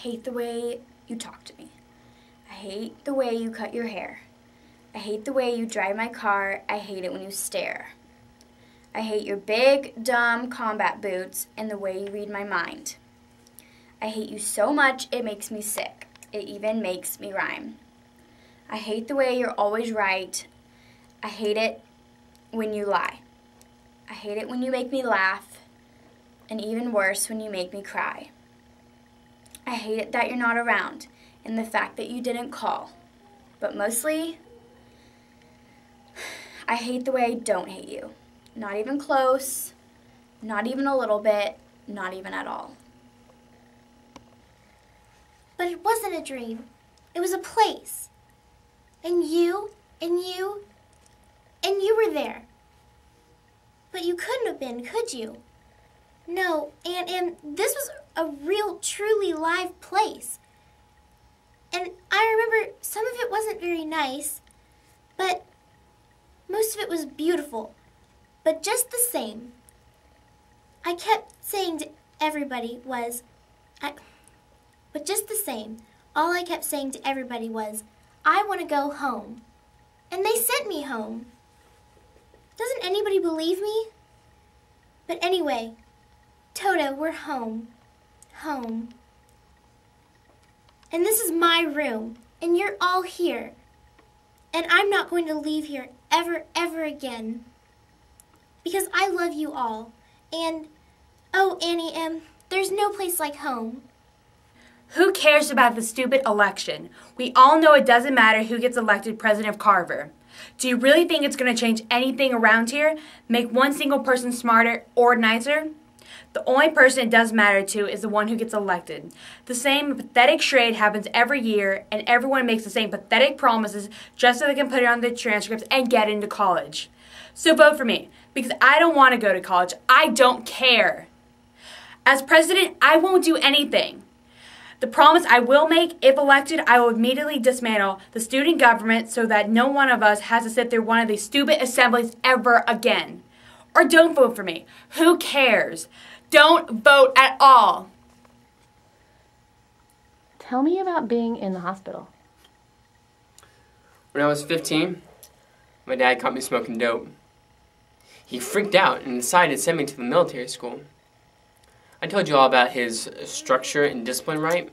hate the way you talk to me. I hate the way you cut your hair. I hate the way you drive my car. I hate it when you stare. I hate your big, dumb combat boots and the way you read my mind. I hate you so much it makes me sick. It even makes me rhyme. I hate the way you're always right. I hate it when you lie. I hate it when you make me laugh, and even worse when you make me cry. I hate it that you're not around, and the fact that you didn't call. But mostly, I hate the way I don't hate you. Not even close, not even a little bit, not even at all. But it wasn't a dream. It was a place. And you were there. But you couldn't have been, could you? No, and this was a real, truly live place. And I remember some of it wasn't very nice, but most of it was beautiful. But just the same, I kept saying to everybody was, but just the same, all I kept saying to everybody was, I want to go home. And they sent me home. Doesn't anybody believe me? But anyway, Toto, we're home. Home. And this is my room, and you're all here. And I'm not going to leave here ever, ever again. Because I love you all. And, oh, Annie, there's no place like home. Who cares about the stupid election? We all know it doesn't matter who gets elected president of Carver. Do you really think it's going to change anything around here? Make one single person smarter or nicer? The only person it does matter to is the one who gets elected. The same pathetic charade happens every year, and everyone makes the same pathetic promises just so they can put it on their transcripts and get into college. So vote for me, because I don't want to go to college. I don't care. As president, I won't do anything. The promise I will make, if elected, I will immediately dismantle the student government so that no one of us has to sit through one of these stupid assemblies ever again. Or don't vote for me. Who cares? Don't vote at all. Tell me about being in the hospital. When I was 15, my dad caught me smoking dope. He freaked out and decided to send me to the military school. I told you all about his structure and discipline, right?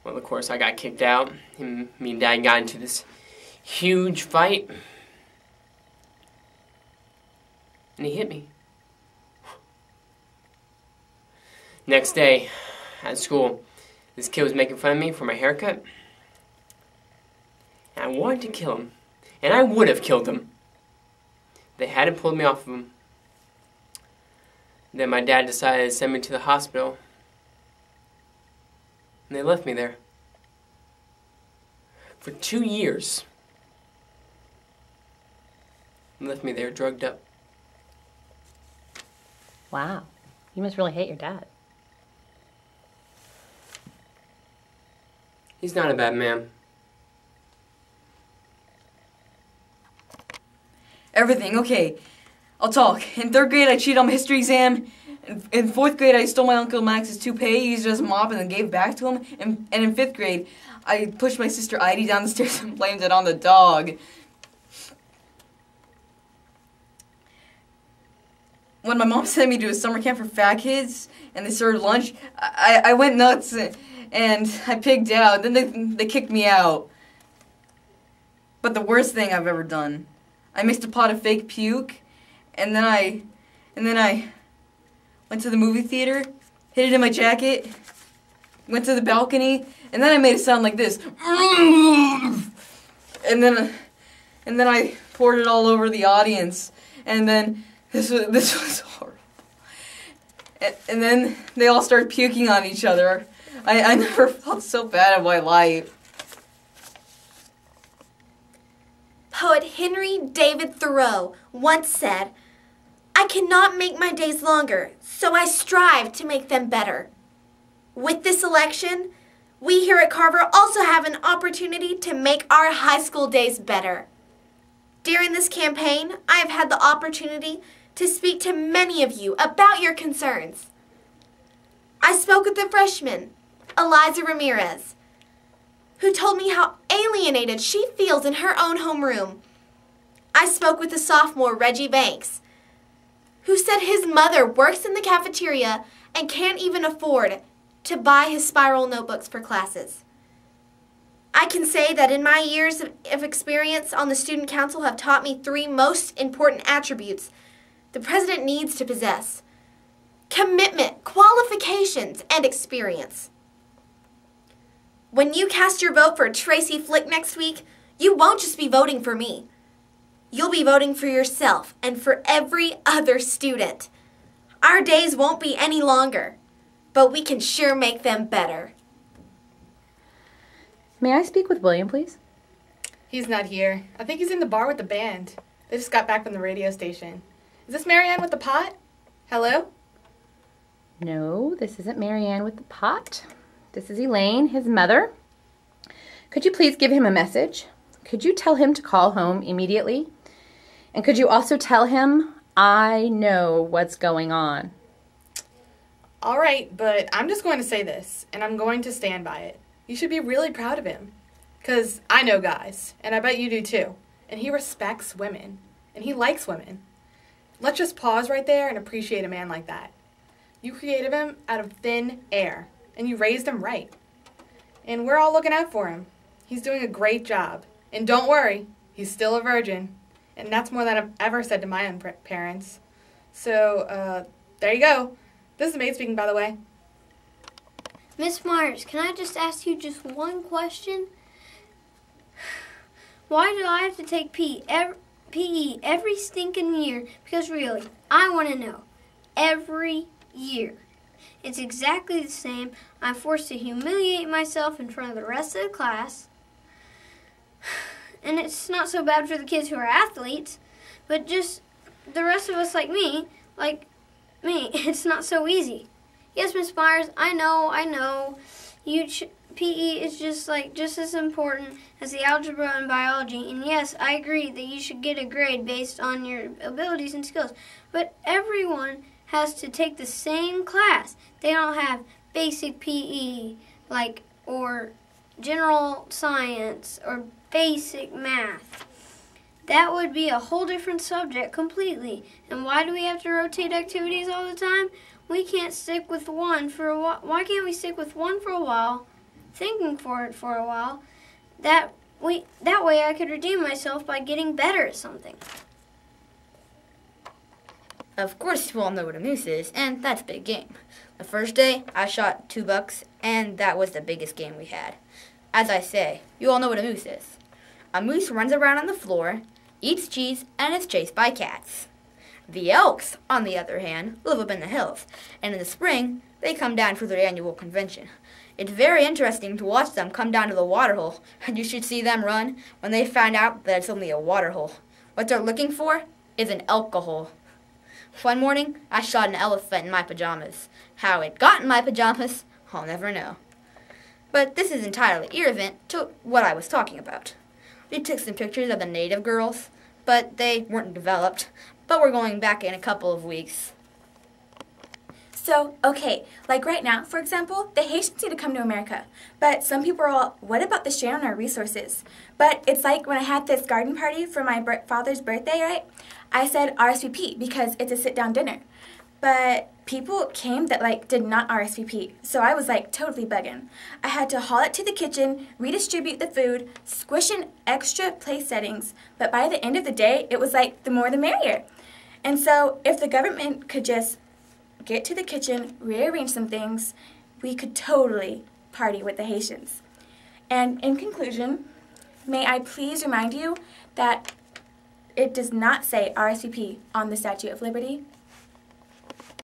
Well, of course, I got kicked out. Me and Dad got into this huge fight. And he hit me. Next day, at school, this kid was making fun of me for my haircut. And I wanted to kill him. And I would have killed him. They hadn't pulled me off of him. Then my dad decided to send me to the hospital. And they left me there. For 2 years. They left me there drugged up. Wow. You must really hate your dad. He's not a bad man. Everything, okay. I'll talk. In 3rd grade, I cheated on my history exam. In 4th grade, I stole my Uncle Max's toupee, used it as a mop, and then gave it back to him. And in 5th grade, I pushed my sister Heidi down the stairs and blamed it on the dog. When my mom sent me to a summer camp for fat kids, and they served lunch, I went nuts, and I pigged out. Then they kicked me out. But the worst thing I've ever done, I mixed a pot of fake puke, and then I went to the movie theater, hid it in my jacket, went to the balcony, and then I made it sound like this. And then I poured it all over the audience, and then this was horrible. And then they all started puking on each other. I never felt so bad in my life. Poet Henry David Thoreau once said, I cannot make my days longer, so I strive to make them better. With this election, we here at Carver also have an opportunity to make our high school days better. During this campaign, I have had the opportunity to speak to many of you about your concerns. I spoke with the freshmen, Eliza Ramirez, who told me how alienated she feels in her own homeroom. I spoke with the sophomore, Reggie Banks, who said his mother works in the cafeteria and can't even afford to buy his spiral notebooks for classes. I can say that in my years of experience on the student council have taught me 3 most important attributes the president needs to possess: commitment, qualifications, and experience. When you cast your vote for Tracy Flick next week, you won't just be voting for me. You'll be voting for yourself and for every other student. Our days won't be any longer, but we can sure make them better. May I speak with William, please? He's not here. I think he's in the bar with the band. They just got back from the radio station. Is this Marianne with the pot? Hello? No, this isn't Marianne with the pot. This is Elaine, his mother. Could you please give him a message? Could you tell him to call home immediately? And could you also tell him I know what's going on? All right, but I'm just going to say this, and I'm going to stand by it. You should be really proud of him. Because I know guys, and I bet you do too. And he respects women, and he likes women. Let's just pause right there and appreciate a man like that. You created him out of thin air, and you raised him right. And we're all looking out for him. He's doing a great job. And don't worry, he's still a virgin. And that's more than I've ever said to my own parents. So, there you go. This is Maid speaking, by the way. Miss Myers, can I just ask you just one question? Why do I have to take PE every stinking year? Because really, I want to know. Every year. It's exactly the same. I'm forced to humiliate myself in front of the rest of the class. And it's not so bad for the kids who are athletes, but just the rest of us like me, it's not so easy. Yes, Miss Myers, I know. PE is just as important as the algebra and biology. And yes, I agree that you should get a grade based on your abilities and skills. But everyone has to take the same class. They don't have basic PE, or general science, or basic math. That would be a whole different subject completely. And why do we have to rotate activities all the time? We can't stick with one for a while. Why can't we stick with one for a while, thinking for it for a while? That way I could redeem myself by getting better at something. Of course you all know what a moose is, and that's a big game. The first day, I shot 2 bucks, and that was the biggest game we had. As I say, you all know what a moose is. A moose runs around on the floor, eats cheese, and is chased by cats. The elks, on the other hand, live up in the hills, and in the spring, they come down for their annual convention. It's very interesting to watch them come down to the water hole, and you should see them run when they find out that it's only a water hole. What they're looking for is an alcohol. One morning, I shot an elephant in my pajamas. How it got in my pajamas, I'll never know. But this is entirely irrelevant to what I was talking about. We took some pictures of the native girls, but they weren't developed. But we're going back in a couple of weeks. So, okay, right now, for example, the Haitians need to come to America. But some people are all, what about the strain on our resources? But it's like when I had this garden party for my father's birthday, right? I said RSVP because it's a sit-down dinner. But people came that did not RSVP. So I was totally bugging. I had to haul it to the kitchen, redistribute the food, squish in extra place settings. But by the end of the day, it was the more the merrier. And so if the government could just get to the kitchen, rearrange some things, we could totally party with the Haitians. And in conclusion, may I please remind you that it does not say RSVP on the Statue of Liberty.